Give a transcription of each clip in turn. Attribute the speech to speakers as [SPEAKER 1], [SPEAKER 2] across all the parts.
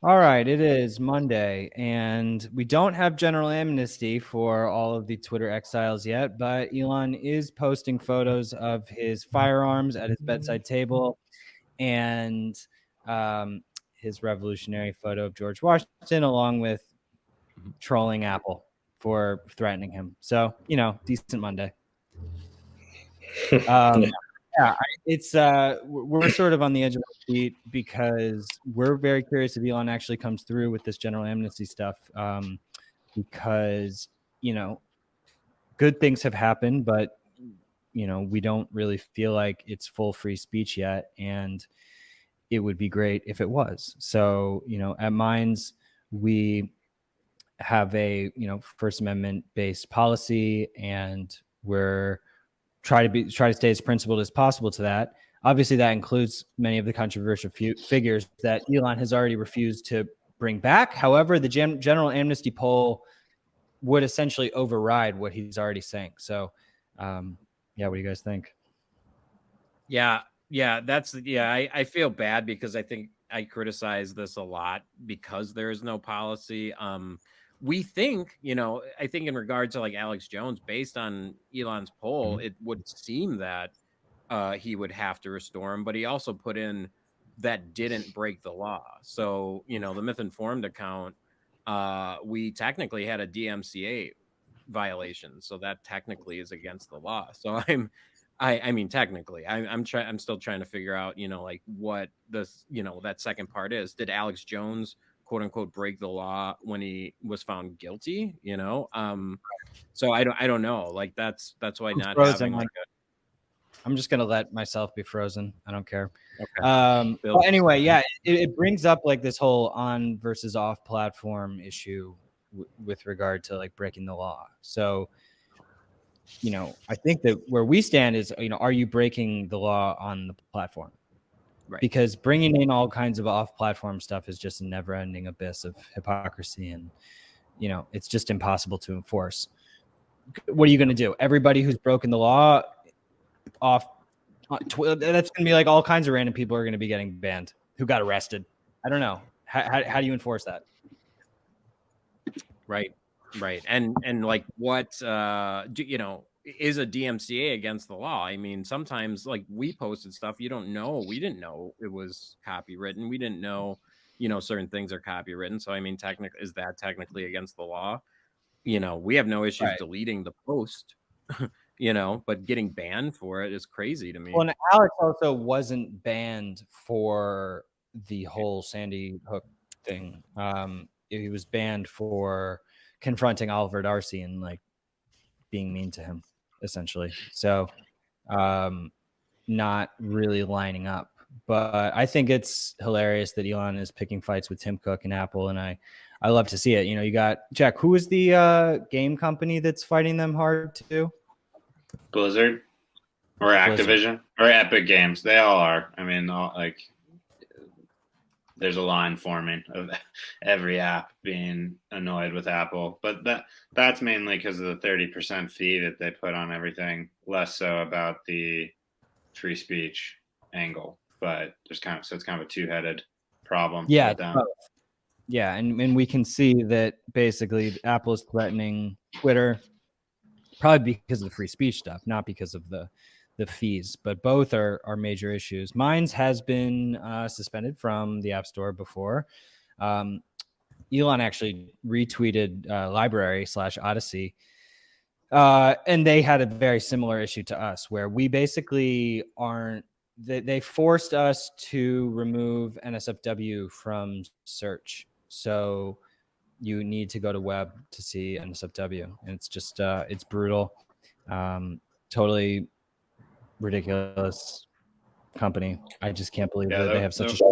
[SPEAKER 1] All right, it is Monday, and we don't have general amnesty for all of the Twitter exiles yet, but Elon is posting photos of his firearms at his bedside table and um, his revolutionary photo of George Washington, along with trolling Apple for threatening him. So, decent Monday. Um, yeah, it's we're sort of on the edge of our seat because we're very curious if Elon actually comes through with this general amnesty stuff. Because you know, good things have happened, but we don't really feel like it's full free speech yet, and it would be great if it was. So, at Minds, we have a First Amendment based policy, and we're try to stay as principled as possible to that. Obviously, that includes many of the controversial figures that Elon has already refused to bring back. However, the general amnesty poll would essentially override what he's already saying. So, yeah, what do you guys think?
[SPEAKER 2] Yeah, I feel bad because I think I criticize this a lot because there is no policy. We think, I think in regard to like Alex Jones, based on Elon's poll,
[SPEAKER 1] Mhm.
[SPEAKER 2] it would seem that he would have to restore him, but he also put in that didn't break the law. So, the Myth-Informed account, we technically had a DMCA violation, so that technically is against the law. So I mean, technically, I'm still trying to figure out, like what this, that second part is. Did Alex Jones, quote unquote, break the law when he was found guilty? So I don't know. Like that's why
[SPEAKER 1] I'm
[SPEAKER 2] not
[SPEAKER 1] frozen.
[SPEAKER 2] having like
[SPEAKER 1] I'm just gonna let myself be frozen. I don't care.
[SPEAKER 2] okay,
[SPEAKER 1] But anyway, yeah, it brings up like this whole on versus off platform issue with regard to like breaking the law. So, I think that where we stand is, are you breaking the law on the platform?
[SPEAKER 2] right.
[SPEAKER 1] Because bringing in all kinds of off platform stuff is just a never ending abyss of hypocrisy. And, it's just impossible to enforce. What are you going to do? Everybody who's broken the law off, that's going to be like all kinds of random people are going to be getting banned who got arrested. I don't know. How do you enforce that?
[SPEAKER 2] Right. Right. And like what is a DMCA against the law? I mean, sometimes like we posted stuff you don't know. We didn't know it was copywritten. We didn't know, certain things are copywritten. So I mean, is that technically against the law? We have no issues
[SPEAKER 1] Right.
[SPEAKER 2] deleting the post, but getting banned for it is crazy to me.
[SPEAKER 1] Well, and Alex also wasn't banned for the whole Sandy Hook thing. He was banned for confronting Oliver Darcy and like being mean to him, essentially. So, um, not really lining up. But I think it's hilarious that Elon is picking fights with Tim Cook and Apple, and I love to see it. You got Jack. Who is the game company that's fighting them hard too?
[SPEAKER 3] Blizzard or
[SPEAKER 1] Blizzard.
[SPEAKER 3] Activision or Epic Games. They all are. I mean, like there's a line forming of every app being annoyed with Apple, but that's mainly because of the 30% fee that they put on everything, less so about the free speech angle. But there's it's kind of a two-headed problem
[SPEAKER 1] Yeah,
[SPEAKER 3] with them.
[SPEAKER 1] yeah, and we can see that basically Apple is threatening Twitter, probably because of the free speech stuff, not because of the fees. But both are major issues. Minds has been suspended from the App Store before. Um, Elon actually retweeted Library/Odyssey, and they had a very similar issue to us, where we basically aren't. They forced us to remove NSFW from search. So you need to go to web to see NSFW, and it's just it's brutal, totally ridiculous company. I just can't believe
[SPEAKER 3] Yeah,
[SPEAKER 1] that they have such a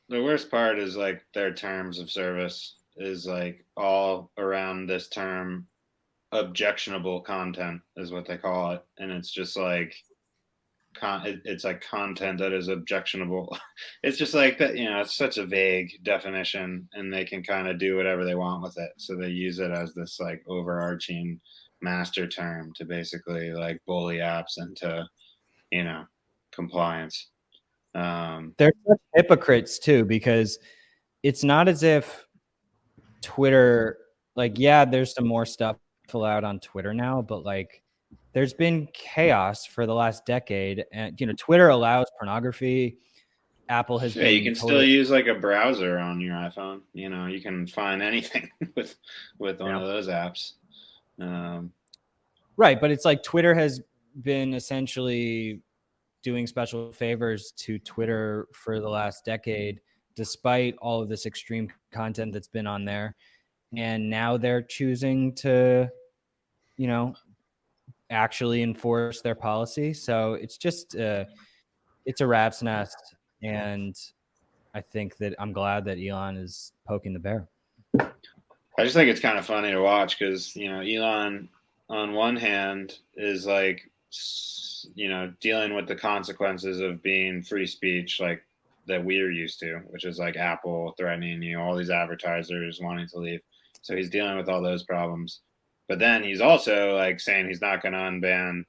[SPEAKER 3] the worst part is like their terms of service is like all around this term objectionable content is what they call it, and it's just like it's like content that is objectionable. It's just like that, it's such a vague definition, and they can kind of do whatever they want with it. So they use it as this like overarching master term to basically like bully apps into, you know, compliance.
[SPEAKER 1] They're such hypocrites too, because it's not as if Twitter, like, yeah, there's some more stuff allowed on Twitter now, but like there's been chaos for the last decade, and Twitter allows pornography. Apple has
[SPEAKER 3] Yeah, you
[SPEAKER 1] been
[SPEAKER 3] can still use like a browser on your iPhone. You can find anything with one of those apps.
[SPEAKER 1] Right, but it's like Twitter has been essentially doing special favors to Twitter for the last decade, despite all of this extreme content that's been on there. And now they're choosing to, actually enforce their policy. So it's just, it's a rat's nest. And I think that I'm glad that Elon is poking the bear.
[SPEAKER 3] I just think it's kind of funny to watch because, Elon on one hand is like, dealing with the consequences of being free speech, like that we're used to, which is like Apple threatening you, all these advertisers wanting to leave. So he's dealing with all those problems. But then he's also like saying he's not going to unban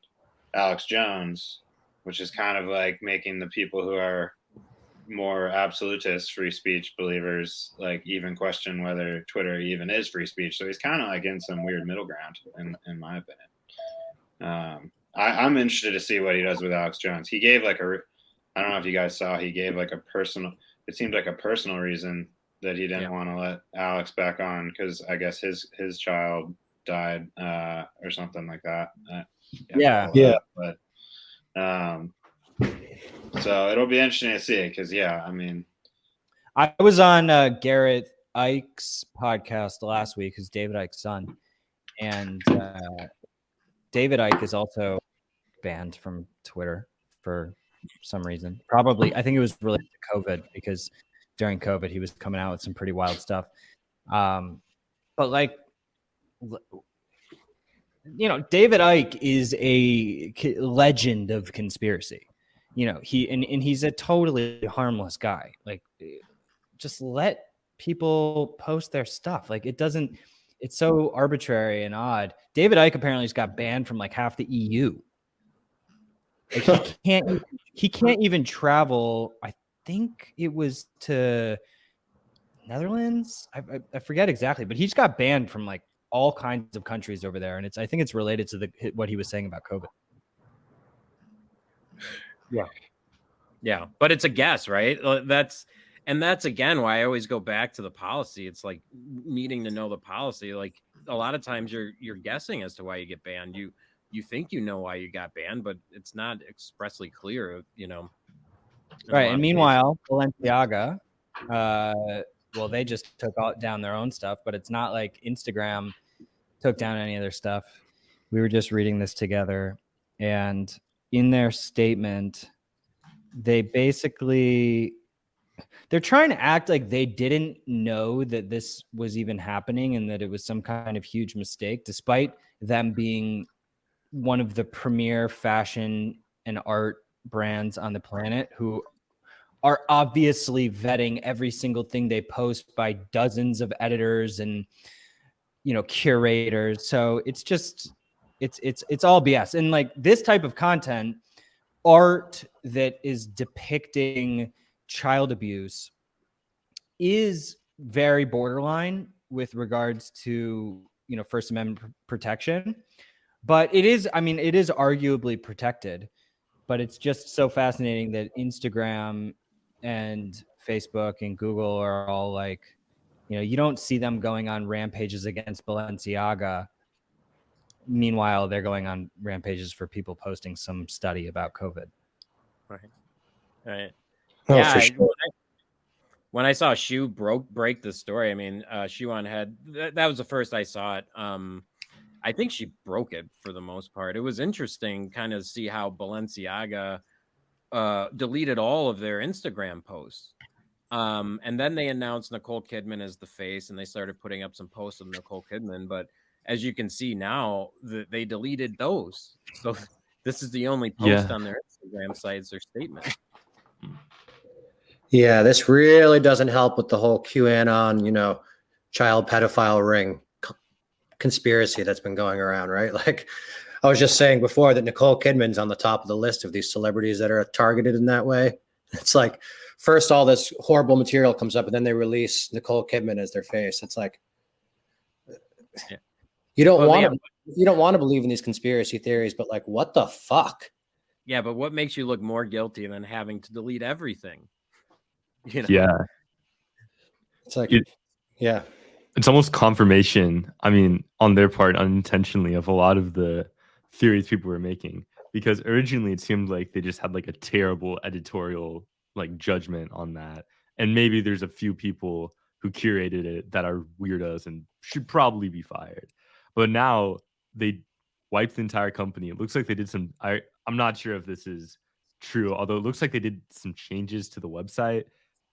[SPEAKER 3] Alex Jones, which is kind of like making the people who are more absolutist free speech believers like even question whether Twitter even is free speech. So he's kind of like in some weird middle ground, in my opinion. I'm interested to see what he does with Alex Jones. He gave like I don't know if you guys saw, he gave like it seemed like a personal reason that he didn't want to let Alex back on because I guess his child died or something like that. But so it'll be interesting to see because
[SPEAKER 1] I was on Garrett Ike's podcast last week, who's David Ike's son, and David Ike is also banned from Twitter for some reason. Probably, I think it was related to COVID because during COVID he was coming out with some pretty wild stuff. But like, David Ike is a legend of conspiracy. He's a totally harmless guy. Like, just let people post their stuff. Like, it's so arbitrary and odd. David Ike apparently just got banned from like half the EU. Like, he can't even travel. I think it was to Netherlands. I forget exactly, but he just got banned from like all kinds of countries over there. And I think it's related to what he was saying about COVID.
[SPEAKER 2] Yeah, but it's a guess, right? That's again why I always go back to the policy. It's like needing to know the policy. Like a lot of times you're guessing as to why you get banned. You think you know why you got banned, but it's not expressly clear,
[SPEAKER 1] Right. And meanwhile, Balenciaga, well, they just took down their own stuff, but it's not like Instagram took down any of their stuff. We were just reading this together, and in their statement, they're trying to act like they didn't know that this was even happening and that it was some kind of huge mistake, despite them being one of the premier fashion and art brands on the planet, who are obviously vetting every single thing they post by dozens of editors and curators. So it's all BS. And like this type of content, art that is depicting child abuse, is very borderline with regards to First Amendment protection. But it is arguably protected. But it's just so fascinating that Instagram and Facebook and Google are all like, you don't see them going on rampages against Balenciaga. Meanwhile, they're going on rampages for people posting some study about COVID.
[SPEAKER 2] Right.
[SPEAKER 4] Oh, yeah, for sure.
[SPEAKER 2] When I saw Shu break the story, Shu on Head, that was the first I saw it. I think she broke it for the most part. It was interesting kind of see how Balenciaga deleted all of their Instagram posts. And then they announced Nicole Kidman as the face, and they started putting up some posts of Nicole Kidman. But as you can see now, they deleted those. So this is the only post on their Instagram site is their statement.
[SPEAKER 4] Yeah, this really doesn't help with the whole QAnon, child pedophile ring conspiracy that's been going around, right? Like I was just saying before that Nicole Kidman's on the top of the list of these celebrities that are targeted in that way. It's like, first all this horrible material comes up, and then they release Nicole Kidman as their face. It's like you don't want to believe in these conspiracy theories, but like, what the fuck?
[SPEAKER 2] Yeah, but what makes you look more guilty than having to delete everything? You know?
[SPEAKER 5] Yeah.
[SPEAKER 4] It's like,
[SPEAKER 5] yeah. It's almost confirmation, I mean, on their part, unintentionally, of a lot of the theories people were making. Because originally it seemed like they just had like a terrible editorial like judgment on that. And maybe there's a few people who curated it that are weirdos and should probably be fired. But now they wiped the entire company. It looks like they did some, I'm not sure if this is true, although it looks like they did some changes to the website.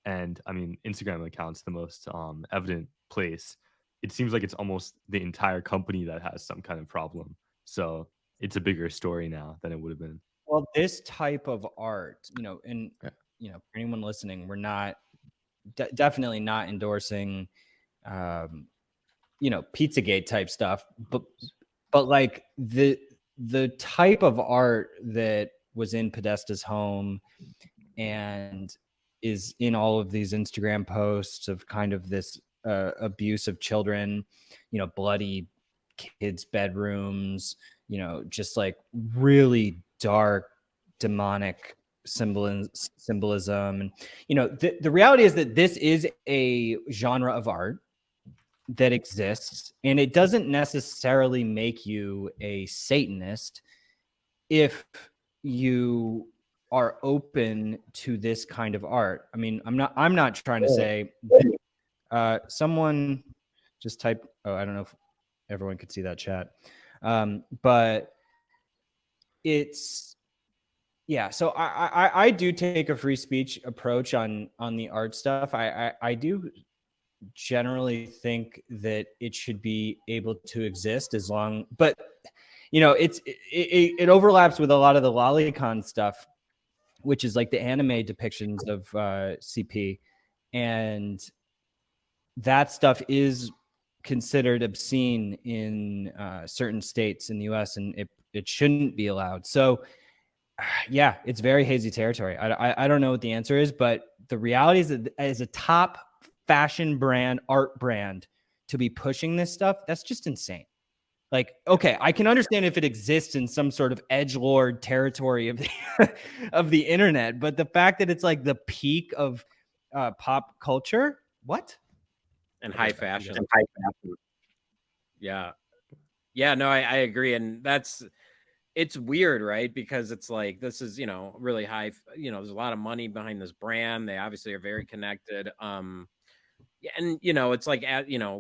[SPEAKER 5] And I mean, Instagram account's the most evident place. It seems like it's almost the entire company that has some kind of problem. So it's a bigger story now than it would have been.
[SPEAKER 1] Well, this type of art, and for anyone listening, we're not definitely not endorsing, Pizzagate type stuff, but like the type of art that was in Podesta's home and is in all of these Instagram posts of kind of this abuse of children, bloody kids' bedrooms, just like really dark demonic symbolism. And the reality is that this is a genre of art that exists, and it doesn't necessarily make you a Satanist if you are open to this kind of art. I mean, I'm not trying to say someone just type, I don't know if everyone could see that chat. But it's, so I do take a free speech approach on the art stuff. I do generally think that it should be able to exist as long, but it overlaps with a lot of the lolicon stuff, which is like the anime depictions of CP, and that stuff is considered obscene in certain states in the US, and it shouldn't be allowed. So it's very hazy territory. I don't know what the answer is, but the reality is that as a top fashion brand, art brand, to be pushing this stuff, that's just insane. Like, okay, I can understand if it exists in some sort of edgelord territory of the of the internet, but the fact that it's like the peak of pop culture, what?
[SPEAKER 2] And high fashion. Yeah. No, I agree. And it's weird, right? Because it's like, this is, really high, there's a lot of money behind this brand. They obviously are very connected. And, it's like,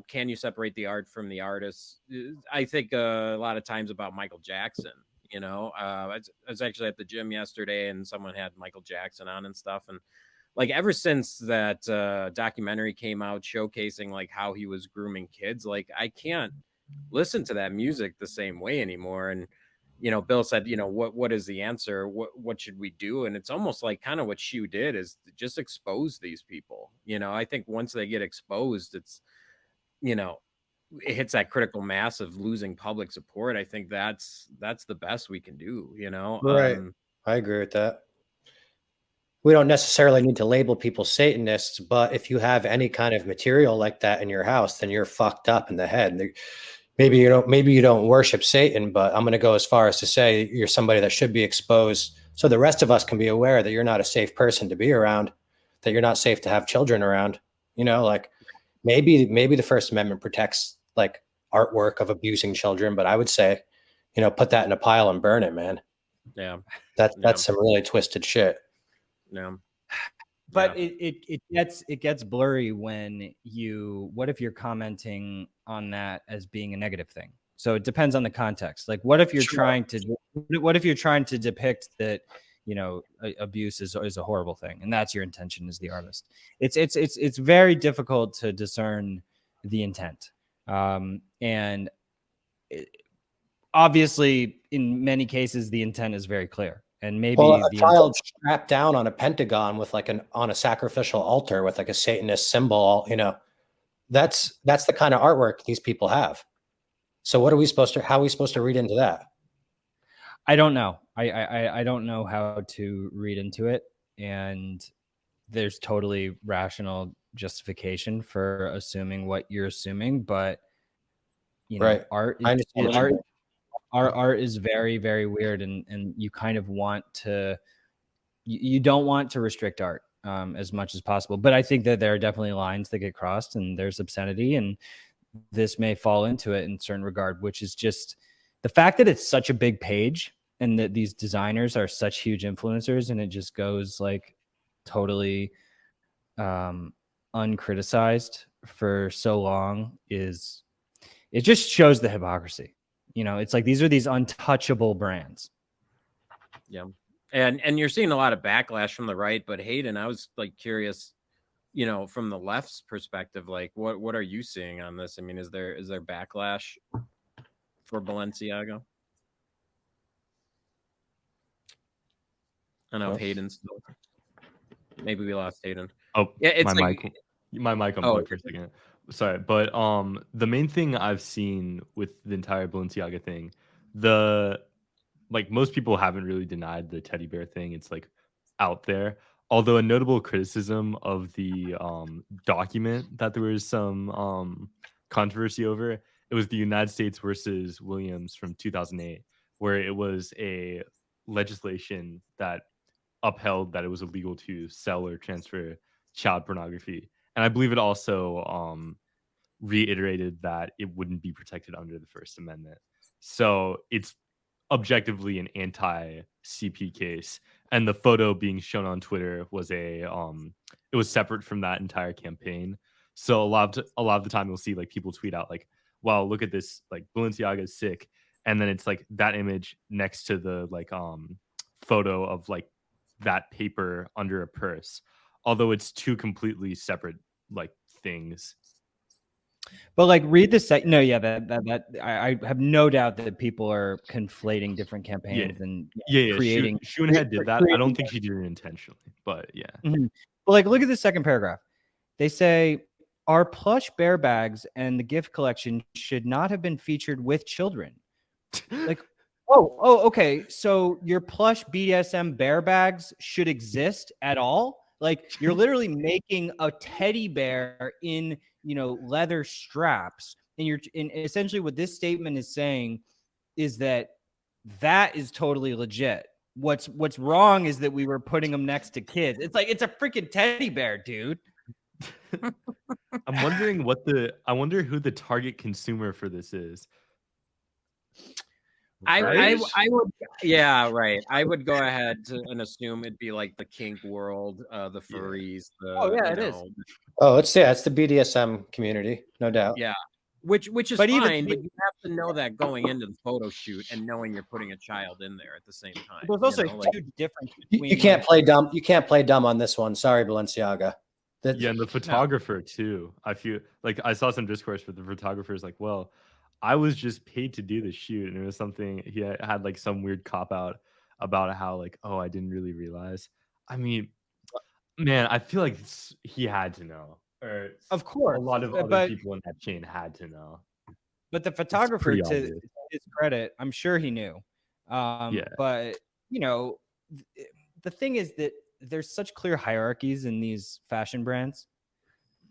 [SPEAKER 2] can you separate the art from the artist? I think a lot of times about Michael Jackson, I was actually at the gym yesterday and someone had Michael Jackson on and stuff. And like, ever since that documentary came out showcasing like how he was grooming kids, like I can't listen to that music the same way anymore. And, Bill said, what is the answer? What should we do? And it's almost like kind of what Shu did is just expose these people. I think once they get exposed, it's, it hits that critical mass of losing public support. I think that's the best we can do,
[SPEAKER 4] Right. I agree with that. We don't necessarily need to label people Satanists, but if you have any kind of material like that in your house, then you're fucked up in the head. Maybe you don't worship Satan, but I'm going to go as far as to say you're somebody that should be exposed so the rest of us can be aware that you're not a safe person to be around, that you're not safe to have children around. Like maybe the First Amendment protects like artwork of abusing children, but I would say, put that in a pile and burn it, man.
[SPEAKER 2] Yeah.
[SPEAKER 4] That's some really twisted shit.
[SPEAKER 2] Yeah.
[SPEAKER 1] But it gets blurry when what if you're commenting on that as being a negative thing? So it depends on the context. Like, what if you're trying to depict that, abuse is a horrible thing, and that's your intention as the artist? It's very difficult to discern the intent. And obviously in many cases, the intent is very clear. And maybe
[SPEAKER 4] a child strapped down on a pentagon with on a sacrificial altar with like a Satanist symbol, that's the kind of artwork these people have. So how are we supposed to read into that?
[SPEAKER 1] I don't know. I don't know how to read into it. And there's totally rational justification for assuming what you're assuming, but you know,
[SPEAKER 4] Right.
[SPEAKER 1] art
[SPEAKER 4] I
[SPEAKER 1] is
[SPEAKER 4] understand what you
[SPEAKER 1] art.
[SPEAKER 4] mean.
[SPEAKER 1] Art is very, very weird, and you kind of want to, you don't want to restrict art as much as possible. But I think that there are definitely lines that get crossed, and there's obscenity, and this may fall into it in certain regard, which is just the fact that it's such a big page and that these designers are such huge influencers, and it just goes like totally uncriticized for so long is, it just shows the hypocrisy. You know, it's like these are these untouchable brands.
[SPEAKER 2] Yeah. And you're seeing a lot of backlash from the right, but Hayden, I was like curious, you know, from the left's perspective, like what are you seeing on this? I mean, is there backlash for Balenciaga? I don't know if Hayden's still, maybe we lost Hayden.
[SPEAKER 5] Oh,
[SPEAKER 2] yeah, it's
[SPEAKER 5] my
[SPEAKER 2] like,
[SPEAKER 5] mic unplugged for a second. Sorry, but the main thing I've seen with the entire Balenciaga thing, like most people haven't really denied the teddy bear thing. It's like out there. Although a notable criticism of the document that there was some controversy over, it was the United States versus Williams from 2008, where it was a legislation that upheld that it was illegal to sell or transfer child pornography. And I believe it also reiterated that it wouldn't be protected under the First Amendment. So it's objectively an anti-CP case. And the photo being shown on Twitter was it was separate from that entire campaign. So a lot of the time you'll see like people tweet out like, wow, look at this, like Balenciaga is sick. And then it's like that image next to the like photo of like that paper under a purse, although it's two completely separate like things.
[SPEAKER 1] But like, read the site. No, yeah, that I have no doubt that people are conflating different campaigns and creating.
[SPEAKER 5] Schoonhead did that. I don't think she did it intentionally, but yeah.
[SPEAKER 1] Mm-hmm. But like, look at the second paragraph. They say our plush bear bags and the gift collection should not have been featured with children. Like, okay. So your plush BDSM bear bags should exist at all? Like, you're literally making a teddy bear in, you know, leather straps, and essentially what this statement is saying is that is totally legit. What's wrong is that we were putting them next to kids. It's like, it's a freaking teddy bear, dude.
[SPEAKER 5] I'm wondering I wonder who the target consumer for this is.
[SPEAKER 2] I would, yeah, right. I would go ahead and assume it'd be like the kink world, the furries.
[SPEAKER 1] It is.
[SPEAKER 4] Oh, it's the BDSM community, no doubt.
[SPEAKER 2] Yeah, which is
[SPEAKER 1] But
[SPEAKER 2] fine, but you have to know that going into the photo shoot and knowing you're putting a child in there at the same time.
[SPEAKER 1] There's also a huge difference between.
[SPEAKER 4] You can't play dumb. You can't play dumb on this one. Sorry, Balenciaga.
[SPEAKER 5] And the photographer too. I feel like I saw some discourse with the photographer's like, well, I was just paid to do the shoot, and it was something he had like some weird cop out about how like, oh, I didn't really realize. I mean, man, I feel like he had to know, or
[SPEAKER 1] of course,
[SPEAKER 5] a lot of other people in that chain had to know.
[SPEAKER 1] But the photographer, to his credit, I'm sure he knew. But you know, the thing is that there's such clear hierarchies in these fashion brands,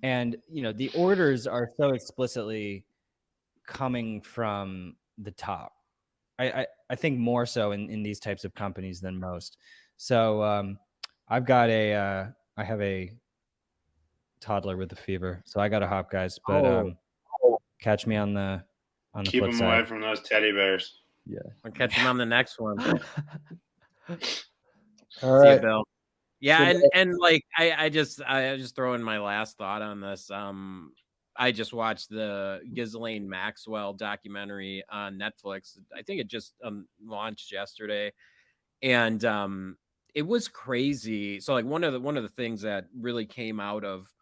[SPEAKER 1] and you know, the orders are so explicitly coming from the top. I think more so in these types of companies than most. So I have a toddler with a fever, so I got to hop, guys. But catch me on the
[SPEAKER 3] keep
[SPEAKER 1] flip
[SPEAKER 3] them
[SPEAKER 1] side.
[SPEAKER 3] away from those teddy bears.
[SPEAKER 5] Yeah,
[SPEAKER 2] I'll catch him on the next one.
[SPEAKER 4] All right,
[SPEAKER 2] see you, Bill. Yeah, and like I just throw in my last thought on this. I just watched the Ghislaine Maxwell documentary on Netflix. I think it just launched yesterday, and it was crazy. So like one of the things that really came out of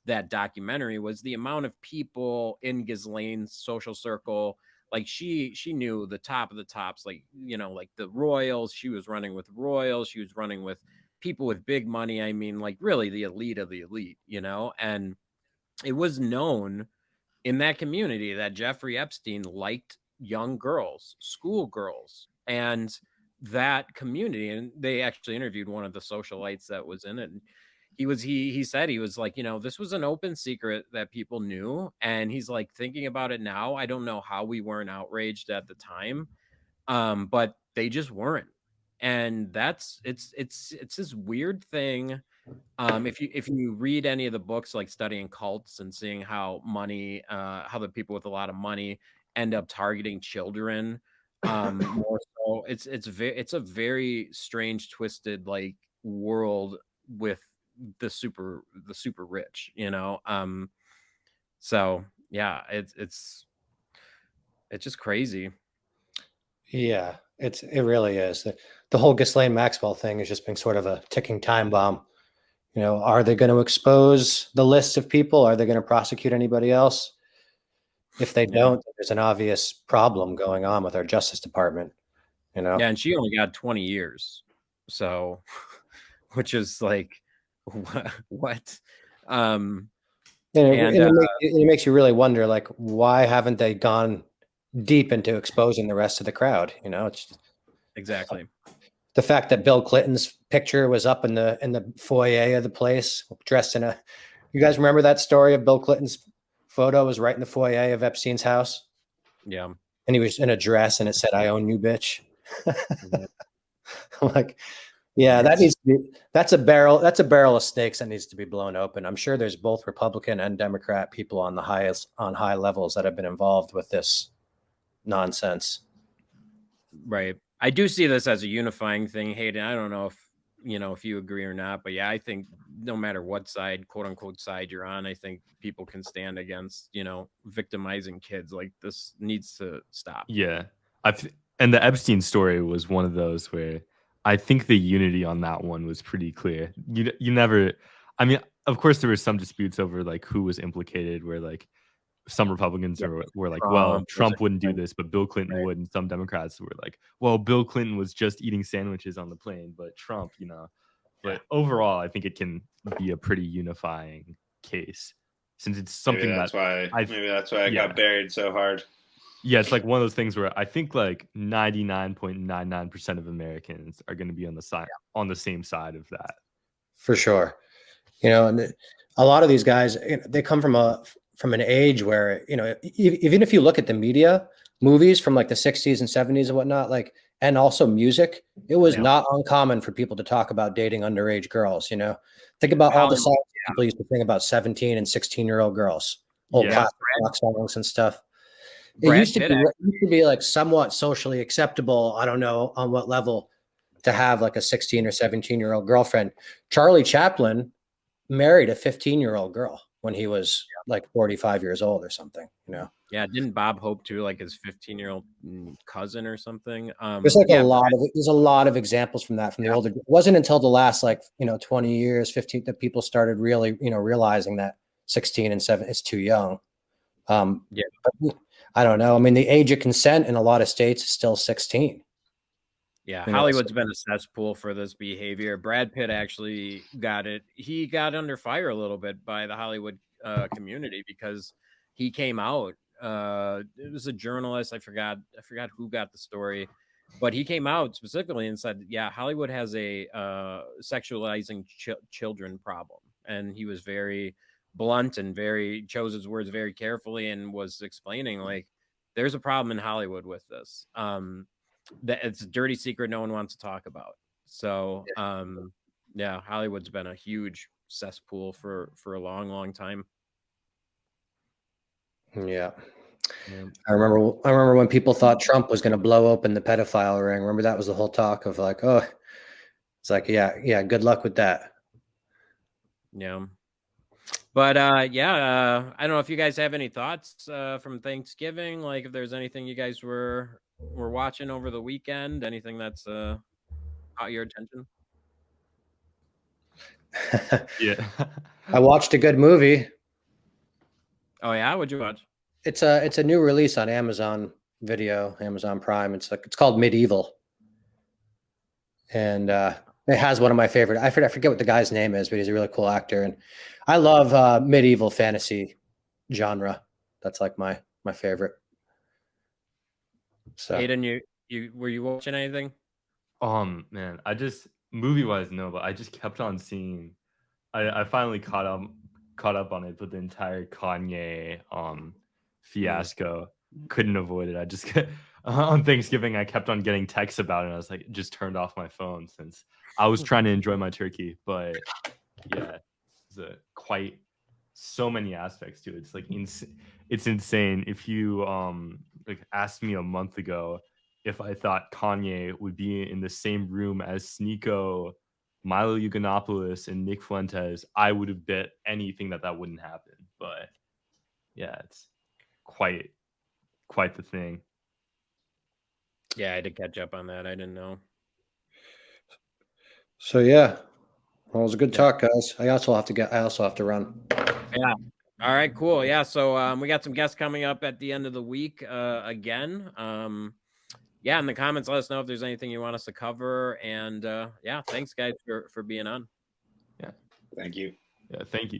[SPEAKER 2] that documentary was the amount of people in Ghislaine's social circle. Like she knew the top of the tops, like, you know, like the royals. She was running with royals. She was running with people with big money. I mean, like really the elite of the elite, you know, and it was known in that community that Jeffrey Epstein liked young girls, schoolgirls, and that community. And they actually interviewed one of the socialites that was in it. And he said, he was like, this was an open secret that people knew, and he's like, thinking about it now, I don't know how we weren't outraged at the time, but they just weren't. And it's this weird thing. If you read any of the books, like studying cults and seeing how how the people with a lot of money end up targeting children, more so, it's a very strange, twisted, like, world with the super rich, so yeah, it's just crazy.
[SPEAKER 4] Yeah, it really is. The whole Ghislaine Maxwell thing has just been sort of a ticking time bomb. Are they going to expose the list of people? Are they going to prosecute anybody else? If they
[SPEAKER 2] Yeah.
[SPEAKER 4] don't, there's an obvious problem going on with our Justice Department.
[SPEAKER 2] Yeah, and she only got 20 years, so which is like, what?
[SPEAKER 4] And
[SPEAKER 2] And
[SPEAKER 4] it makes you really wonder, like, why haven't they gone deep into exposing the rest of the crowd? It's
[SPEAKER 2] exactly.
[SPEAKER 4] the fact that Bill Clinton's picture was up in the foyer of the place, dressed in a. You guys remember that story of Bill Clinton's photo was right in the foyer of Epstein's house?
[SPEAKER 2] Yeah.
[SPEAKER 4] And he was in a dress, and it said, "I own you, bitch."
[SPEAKER 2] Yeah.
[SPEAKER 4] I'm like, yeah, that needs to be. That's a barrel of snakes that needs to be blown open. I'm sure there's both Republican and Democrat people on high levels that have been involved with this nonsense.
[SPEAKER 2] Right. I do see this as a unifying thing, Hayden. I don't know if you agree or not, but yeah, I think no matter what side, quote unquote, side you're on, I think people can stand against, victimizing kids. Like, this needs to stop.
[SPEAKER 5] Yeah. And the Epstein story was one of those where I think the unity on that one was pretty clear. You never, I mean, of course there were some disputes over like who was implicated, where like some Republicans were like, well, Trump wouldn't do this, but Bill Clinton would. And some Democrats were like, well, Bill Clinton was just eating sandwiches on the plane, but Trump, But overall, I think it can be a pretty unifying case, since it's something
[SPEAKER 3] maybe that's why I got buried so hard.
[SPEAKER 5] Yeah, it's like one of those things where I think like 99.99% of Americans are going to be on the same side of that.
[SPEAKER 4] For sure. And a lot of these guys, they come from an age where, even if you look at the media, movies from like the 60s and 70s and whatnot, like, and also music, it was not uncommon for people to talk about dating underage girls. Think about all the songs people used to sing about 17 and 16-year-old girls, old classic rock songs and stuff. It used to be like somewhat socially acceptable. I don't know on what level to have like a 16 or 17-year-old girlfriend. Charlie Chaplin married a 15-year-old girl when he was like 45 years old or something,
[SPEAKER 2] Yeah, didn't Bob Hope too, like his 15-year-old cousin or something?
[SPEAKER 4] There's like there's a lot of examples from the older. It wasn't until the last 20 years, 15, that people started really realizing that 16 and 7 is too young. But I don't know. I mean, the age of consent in a lot of states is still 16.
[SPEAKER 2] Yeah, Hollywood's been a cesspool for this behavior. Brad Pitt actually got it. He got under fire a little bit by the Hollywood community because he came out. It was a journalist. I forgot who got the story, but he came out specifically and said, "Yeah, Hollywood has a sexualizing children problem," and he was very blunt and chose his words very carefully, and was explaining like, there's a problem in Hollywood with this. That it's a dirty secret no one wants to talk about. So yeah, Hollywood's been a huge cesspool for a long time.
[SPEAKER 4] Yeah. I remember when people thought Trump was going to blow open the pedophile ring. Remember that was the whole talk of like, oh, it's like, yeah, good luck with that.
[SPEAKER 2] Yeah. But I don't know if you guys have any thoughts from Thanksgiving, like if there's anything you guys were watching over the weekend, anything that's caught your attention.
[SPEAKER 5] Yeah.
[SPEAKER 4] I watched a good movie.
[SPEAKER 2] Oh yeah, what'd you watch?
[SPEAKER 4] It's a new release on Amazon Video, Amazon Prime. It's called Medieval, and it has one of my favorite. I forget what the guy's name is, but he's a really cool actor, and I love medieval fantasy genre. That's like my favorite. So,
[SPEAKER 2] Hayden, you were you watching anything?
[SPEAKER 5] Man, movie wise, no, but I just kept on seeing I finally caught up on it, but the entire Kanye fiasco couldn't avoid it. I just on Thanksgiving I kept on getting texts about it. And I was like, just turned off my phone since I was trying to enjoy my turkey. But yeah, it's quite so many aspects to it. It's like it's insane. If you like asked me a month ago if I thought Kanye would be in the same room as Sneeko, Milo Yiannopoulos, and Nick Fuentes, I would have bet anything that wouldn't happen. But yeah, it's quite the thing.
[SPEAKER 2] Yeah, I had to catch up on that. I didn't know.
[SPEAKER 4] So yeah, well, it was a good talk, guys. I also have to run.
[SPEAKER 2] Yeah. All right, cool. Yeah, so we got some guests coming up at the end of the week again. Yeah, in the comments, let us know if there's anything you want us to cover. And yeah, thanks guys for being on.
[SPEAKER 5] Yeah.
[SPEAKER 3] Thank you.
[SPEAKER 5] Yeah, thank you.